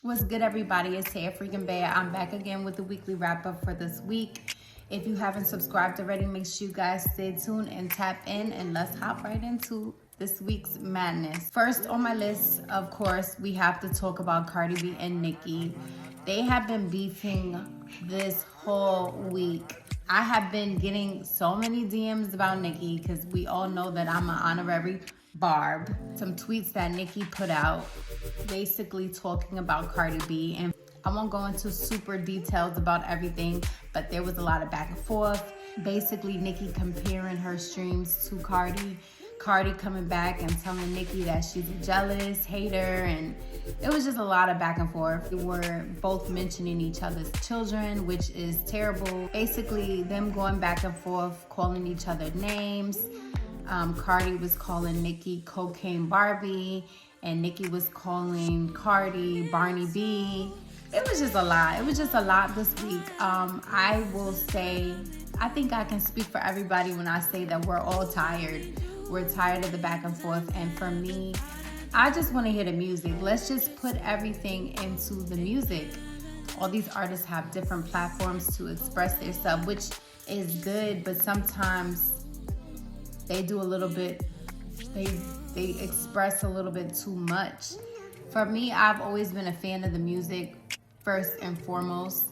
What's good, everybody? It's Taya Freaking Bea. I'm back again with the weekly wrap up for this week. If you haven't subscribed already, make sure you guys stay tuned and tap in, and let's hop right into this week's madness. First on my list, of course, we have to talk about Cardi B and Nicki. They have been beefing this whole week. I have been getting so many DMs about Nicki because we all know that I'm an honorary Barb. Some tweets that Nicki put out basically talking about Cardi B, and I won't go into super details about everything, but there was a lot of back and forth. Basically, Nicki comparing her streams to Cardi coming back and telling Nicki that she's a jealous hater, and it was just a lot of back and forth. They were both mentioning each other's children, which is terrible. Basically, them going back and forth, calling each other names. Cardi was calling Nicki Cocaine Barbie, and Nicki was calling Cardi Barney B. It was just a lot. It was just a lot this week. I will say, I think I can speak for everybody when I say that we're all tired. We're tired of the back and forth. And for me, I just want to hear the music. Let's just put everything into the music. All these artists have different platforms to express themselves, which is good, but sometimes they do a little bit, they express a little bit too much. For me, I've always been a fan of the music first and foremost,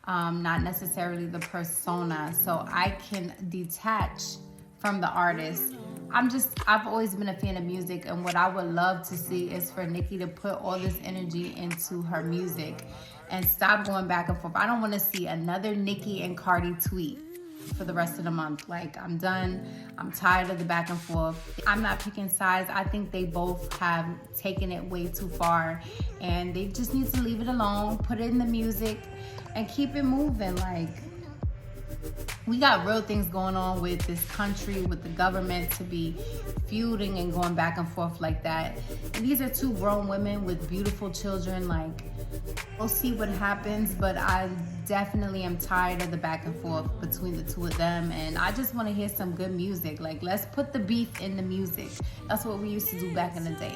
not necessarily the persona. So I can detach from the artist. I've always been a fan of music, and what I would love to see is for Nicki to put all this energy into her music and stop going back and forth. I don't want to see another Nicki and Cardi tweet for the rest of the month. Like, I'm done. I'm tired of the back and forth. I'm not picking sides. I think they both have taken it way too far, and they just need to leave it alone, put it in the music, and keep it moving. Like, we got real things going on with this country, with the government, to be feuding and going back and forth like that. And these are two grown women with beautiful children. Like, we'll see what happens, but I definitely am tired of the back and forth between the two of them, and I just want to hear some good music. Like, let's put the beef in the music. That's what we used to do back in the day.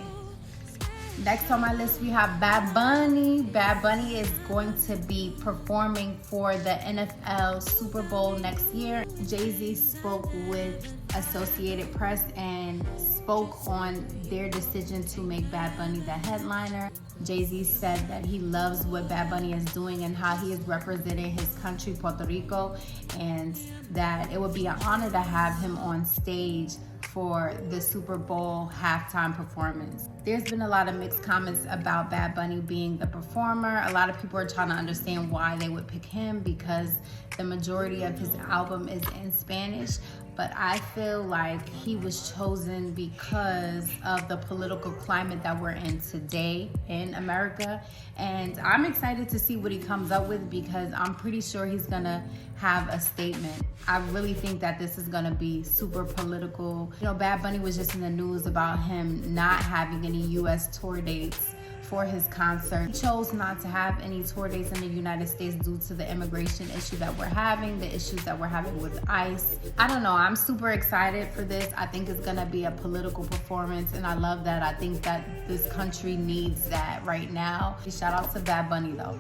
Next on my list, we have Bad Bunny. Bad Bunny is going to be performing for the NFL Super Bowl next year. Jay-Z spoke with Associated Press and spoke on their decision to make Bad Bunny the headliner. Jay-Z said that he loves what Bad Bunny is doing and how he is representing his country, Puerto Rico, and that it would be an honor to have him on stage for the Super Bowl halftime performance. There's been a lot of mixed comments about Bad Bunny being the performer. A lot of people are trying to understand why they would pick him, because the majority of his album is in Spanish. But I feel like he was chosen because of the political climate that we're in today in America. And I'm excited to see what he comes up with, because I'm pretty sure he's gonna have a statement. I really think that this is gonna be super political. You know, Bad Bunny was just in the news about him not having any US tour dates for his concert. He chose not to have any tour dates in the United States due to the immigration issue that we're having, the issues that we're having with ICE. I don't know, I'm super excited for this. I think it's gonna be a political performance, and I love that. I think that this country needs that right now. Shout out to Bad Bunny though.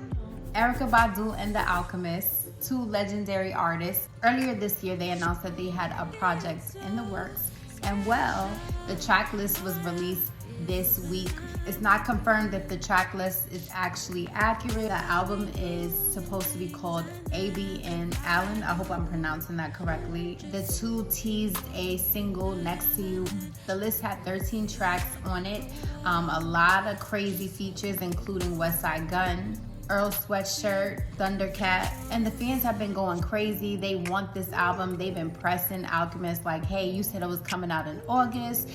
Erykah Badu and The Alchemist, two legendary artists. Earlier this year, they announced that they had a project in the works, and well, the track list was released this week. It's not confirmed if the track list is actually accurate. The album is supposed to be called A.B. and Allen. I hope I'm pronouncing that correctly. The two teased a single, Next to You. The list had 13 tracks on it. A lot of crazy features, including West Side Gun, Earl Sweatshirt, Thundercat, and the fans have been going crazy. They want this album. They've been pressing Alchemist like, hey, you said it was coming out in August.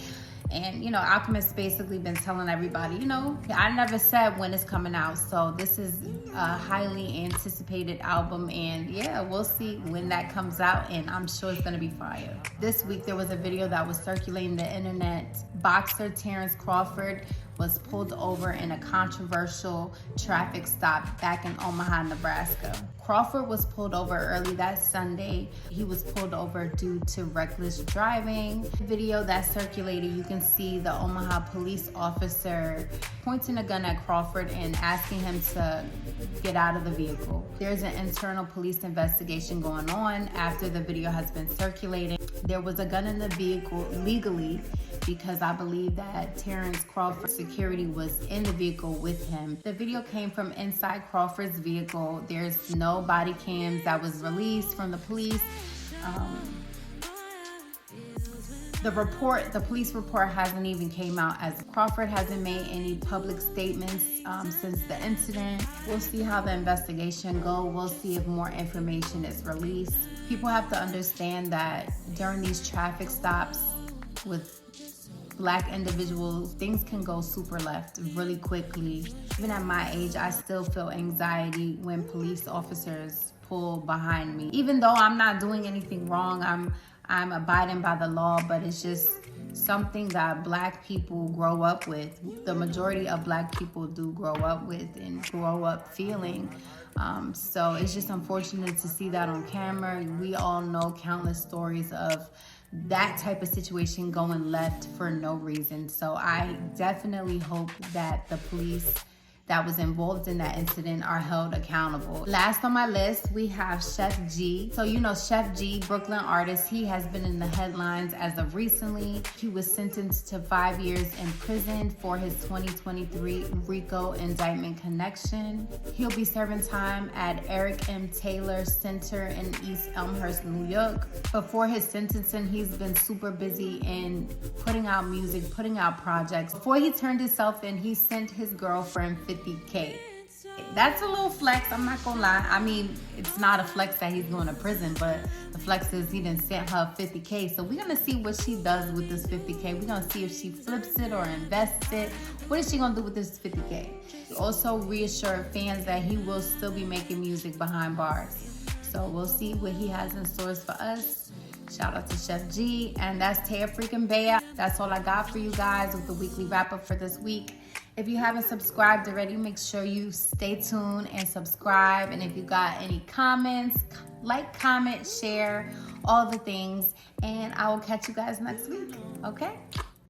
And, you know, Alchemist basically been telling everybody, you know, I never said when it's coming out. So this is a highly anticipated album. And yeah, we'll see when that comes out. And I'm sure it's going to be fire. This week, there was a video that was circulating the internet. Boxer Terence Crawford was pulled over in a controversial traffic stop back in Omaha, Nebraska. Crawford was pulled over early that Sunday. He was pulled over due to reckless driving. The video that circulated, you can see the Omaha police officer pointing a gun at Crawford and asking him to get out of the vehicle. There's an internal police investigation going on after the video has been circulating. There was a gun in the vehicle legally because I believe that Terence Crawford security was in the vehicle with him. The video came from inside Crawford's vehicle. There's no body cams that was released from the police. The police report hasn't even came out, as Crawford hasn't made any public statements since the incident. We'll see how the investigation goes. We'll see if more information is released. People have to understand that during these traffic stops with Black individuals, things can go super left really quickly. Even at my age, I still feel anxiety when police officers pull behind me. Even though I'm not doing anything wrong, I'm abiding by the law, but it's just something that Black people grow up with. The majority of Black people do grow up with and grow up feeling. So it's just unfortunate to see that on camera. We all know countless stories of that type of situation going left for no reason. So I definitely hope that the police that was involved in that incident are held accountable. Last on my list, we have Chef G. So you know Chef G, Brooklyn artist, he has been in the headlines as of recently. He was sentenced to 5 years in prison for his 2023 RICO indictment connection. He'll be serving time at Eric M. Taylor Center in East Elmhurst, New York. Before his sentencing, he's been super busy in putting out music, putting out projects. Before he turned himself in, he sent his girlfriend $50K. That's a little flex, I'm not gonna lie. I mean, it's not a flex that he's going to prison, but the flex is he done sent her $50K. So we're gonna see what she does with this $50K. We're gonna see if she flips it or invests it. What is she gonna do with this $50K? He also reassured fans that he will still be making music behind bars. So we'll see what he has in stores for us. Shout out to Chef G. And that's Taya freaking Bea. That's all I got for you guys with the weekly wrap up for this week. If you haven't subscribed already, make sure you stay tuned and subscribe. And if you got any comments, like, comment, share, all the things. And I will catch you guys next week, okay?